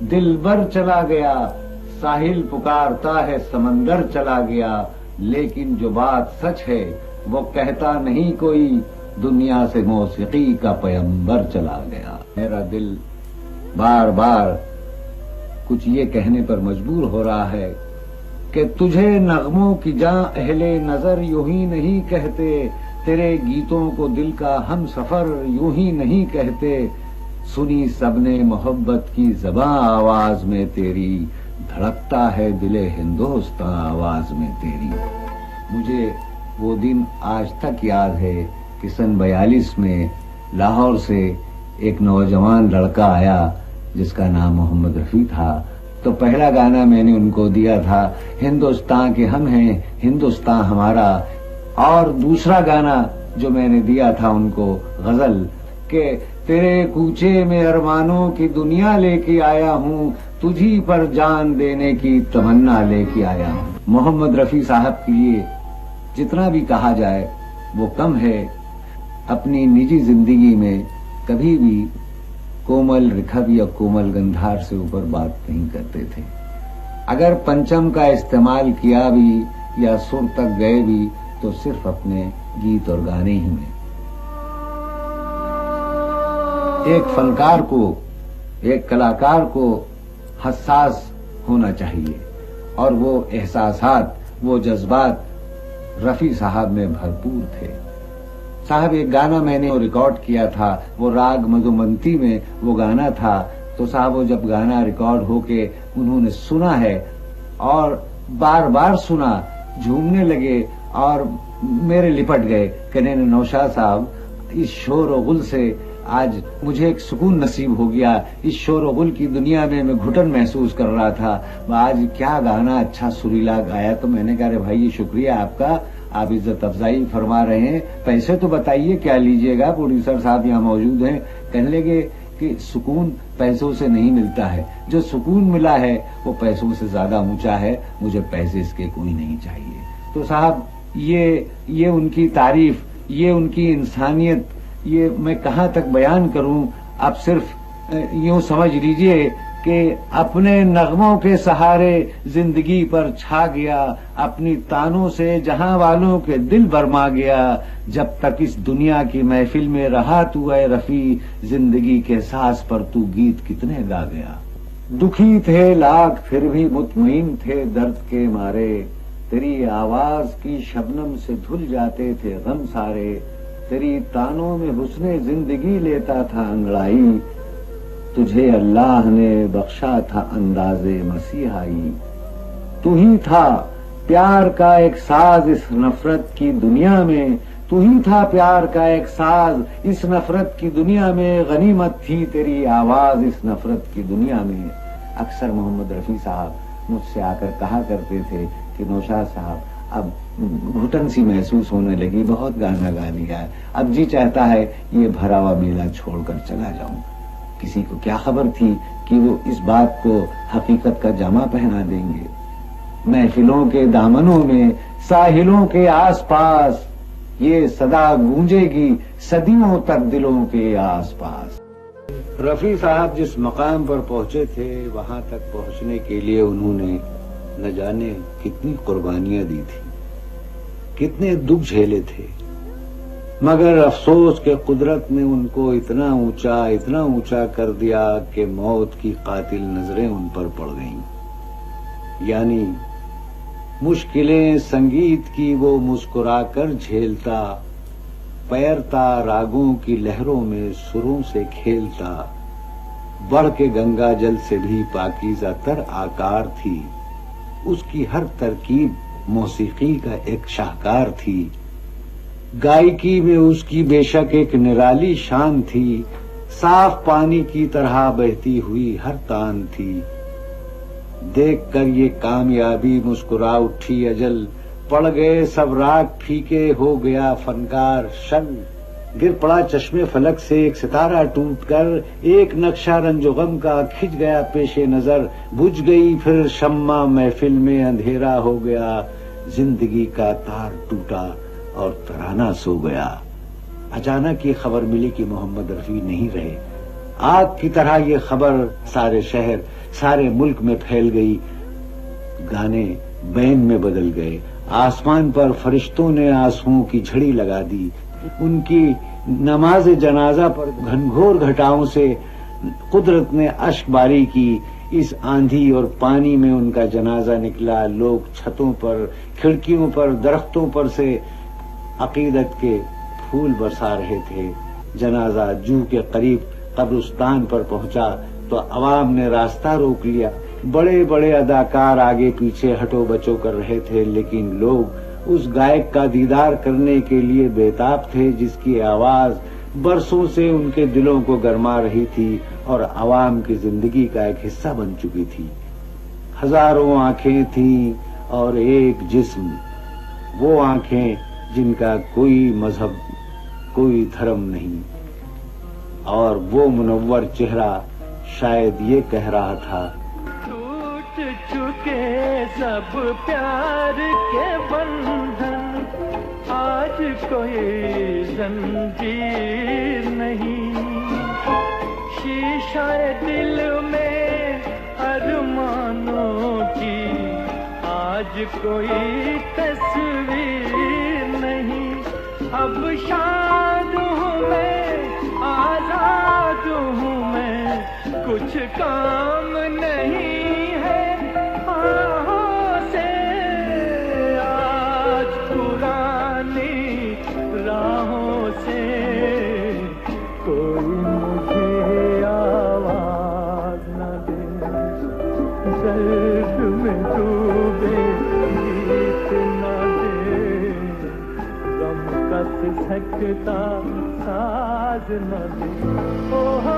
دل بر چلا گیا، ساحل پکارتا ہے سمندر چلا گیا، لیکن جو بات سچ ہے وہ کہتا نہیں کوئی، دنیا سے موسیقی کا پیغمبر چلا گیا۔ میرا دل بار بار کچھ یہ کہنے پر مجبور ہو رہا ہے کہ تجھے نغموں کی جاں اہل نظر یوں ہی نہیں کہتے، تیرے گیتوں کو دل کا ہم سفر یوں ہی نہیں کہتے، سنی سب نے محبت کی زباں آواز میں تیری، دھڑکتا ہے دل ہندوستاں آواز میں تیری۔ مجھے وہ دن آج تک یاد ہے کہ سن 42 میں لاہور سے ایک نوجوان لڑکا آیا جس کا نام محمد رفیع تھا، تو پہلا گانا میں نے ان کو دیا تھا ہندوستان کے ہم ہیں، ہندوستان ہمارا، اور دوسرا گانا جو میں نے دیا تھا ان کو غزل کہ تیرے کوچے میں ارمانوں کی دنیا لے کے آیا ہوں، تجھی پر جان دینے کی تمنا لے کے آیا ہوں۔ محمد رفیع صاحب کے لیے جتنا بھی کہا جائے وہ کم ہے۔ اپنی نجی زندگی میں کبھی بھی کومل رکھب یا کومل گندھار سے اوپر بات نہیں کرتے تھے۔ اگر پنچم کا استعمال کیا بھی یا سر تک گئے بھی تو صرف اپنے گیت اور گانے ہی میں۔ ایک فنکار کو، ایک کلاکار کو حساس ہونا چاہیے، اور وہ احساسات، وہ جذبات رفیع صاحب میں بھرپور تھے۔ صاحب ایک گانا میں نے ریکارڈ کیا تھا، وہ راگ مدھومنتی میں وہ گانا تھا، تو صاحب وہ جب گانا ریکارڈ ہو کے انہوں نے سنا ہے اور بار بار سنا، جھومنے لگے اور میرے لپٹ گئے، کہنے نوشاد صاحب اس شور و غل سے آج مجھے ایک سکون نصیب ہو گیا، اس شور و غل کی دنیا میں گھٹن محسوس کر رہا تھا، آج کیا گانا اچھا سریلا گایا۔ تو میں نے کہا رے بھائی یہ شکریہ آپ کا، آپ عزت افزائی فرما رہے ہیں، پیسے تو بتائیے کیا لیجئے گا، پروڈیوسر صاحب یہاں موجود ہیں۔ کہنے لگے کہ سکون پیسوں سے نہیں ملتا ہے، جو سکون ملا ہے وہ پیسوں سے زیادہ اونچا ہے، مجھے پیسے اس کے کوئی نہیں چاہیے۔ تو صاحب یہ ان کی تعریف، یہ ان کی انسانیت، یہ میں کہاں تک بیان کروں۔ اب صرف یوں سمجھ لیجئے کہ اپنے نغموں کے سہارے زندگی پر چھا گیا، اپنی تانوں سے جہاں والوں کے دل برما گیا، جب تک اس دنیا کی محفل میں رہا تو اے رفیع، زندگی کے ساز پر تو گیت کتنے گا گیا۔ دکھی تھے لاکھ پھر بھی مطمئن تھے درد کے مارے، تیری آواز کی شبنم سے دھل جاتے تھے غم سارے، تیری تانوں میں حسن زندگی لیتا تھا انگڑائی، تجھے اللہ نے بخشا تھا انداز مسیحائی، تو ہی تھا پیار کا ایک ساز اس نفرت کی دنیا میں، تو ہی تھا پیار کا ایک ساز اس نفرت کی دنیا میں، غنیمت تھی تیری آواز اس نفرت کی دنیا میں۔ اکثر محمد رفیع صاحب مجھ سے آ کر کہا کرتے تھے کہ نوشاد صاحب اب گھٹن سی محسوس ہونے لگی، بہت گانا گا لیا ہے، اب جی چاہتا ہے یہ بھرا ہوا میلہ چھوڑ کر چلا جاؤں۔ کسی کو کیا خبر تھی کہ وہ اس بات کو حقیقت کا جامہ پہنا دیں گے۔ محفلوں کے دامنوں میں، ساحلوں کے آس پاس، یہ صدا گونجے گی صدیوں تک دلوں کے آس پاس۔ رفیع صاحب جس مقام پر پہنچے تھے وہاں تک پہنچنے کے لیے انہوں نے نہ جانے کتنی قربانیاں دی تھی، کتنے دکھ جھیلے تھے، مگر افسوس کہ قدرت نے ان کو اتنا اونچا کر دیا کہ موت کی قاتل نظریں ان پر پڑ گئیں۔ یعنی مشکلیں سنگیت کی وہ مسکرا کر جھیلتا، پیرتا راگوں کی لہروں میں سروں سے کھیلتا، بڑھ کے گنگا جل سے بھی پاکیزہ تر آکار تھی، اس کی ہر ترکیب موسیقی کا ایک شاہکار تھی، گائیکی میں اس کی بے شک ایک نرالی شان تھی، صاف پانی کی طرح بہتی ہوئی ہر تان تھی۔ دیکھ کر یہ کامیابی مسکرا اٹھی اجل، پڑ گئے سب راگ پھیکے ہو گیا فنکار شل، گر پڑا چشمے فلک سے ایک ستارہ ٹوٹ کر، ایک نقشہ رنج و غم کا کھنچ گیا پیش نظر، بجھ گئی پھر شمع محفل میں اندھیرا ہو گیا، زندگی کا تار ٹوٹا اور ترانہ سو گیا۔ اچانک یہ خبر ملی کہ محمد رفیع نہیں رہے، آگ کی طرح یہ خبر سارے شہر سارے ملک میں پھیل گئی. گانے بین میں بدل گئے. آسمان پر فرشتوں نے آنسوؤں کی جھڑی لگا دی. ان کی نماز جنازہ پر گھنگھور گھٹاؤں سے قدرت نے اشک باری کی. اس آندھی اور پانی میں ان کا جنازہ نکلا. لوگ چھتوں پر، کھڑکیوں پر، درختوں پر سے عقیدت کے پھول برسا رہے تھے. جنازہ جو کے قریب قبرستان پر پہنچا تو عوام نے راستہ روک لیا. بڑے بڑے اداکار آگے پیچھے ہٹو بچو کر رہے تھے، لیکن لوگ اس گائک کا دیدار کرنے کے لیے بےتاب تھے جس کی آواز برسوں سے ان کے دلوں کو گرما رہی تھی اور عوام کی زندگی کا ایک حصہ بن چکی تھی. ہزاروں آنکھیں تھیں اور ایک جسم، وہ آنکھیں جن کا کوئی مذہب، کوئی دھرم نہیں. اور وہ منور چہرہ شاید یہ کہہ رہا تھا، ٹوٹ چکے سب پیار کے بندھن، آج کوئی زنجیر نہیں. شیشہ دل میں ارمانوں کی آج کوئی تصویر نہیں. اب شاد ہوں میں، آزاد ہوں میں، کچھ کام نہیں ہے آہوں سے. آج پرانی راہوں سے کوئی مجھے آواز نہ دے. درد میں ڈوبے گیت نہ دے، غم کا سکتا ساز نہ دے. او ہو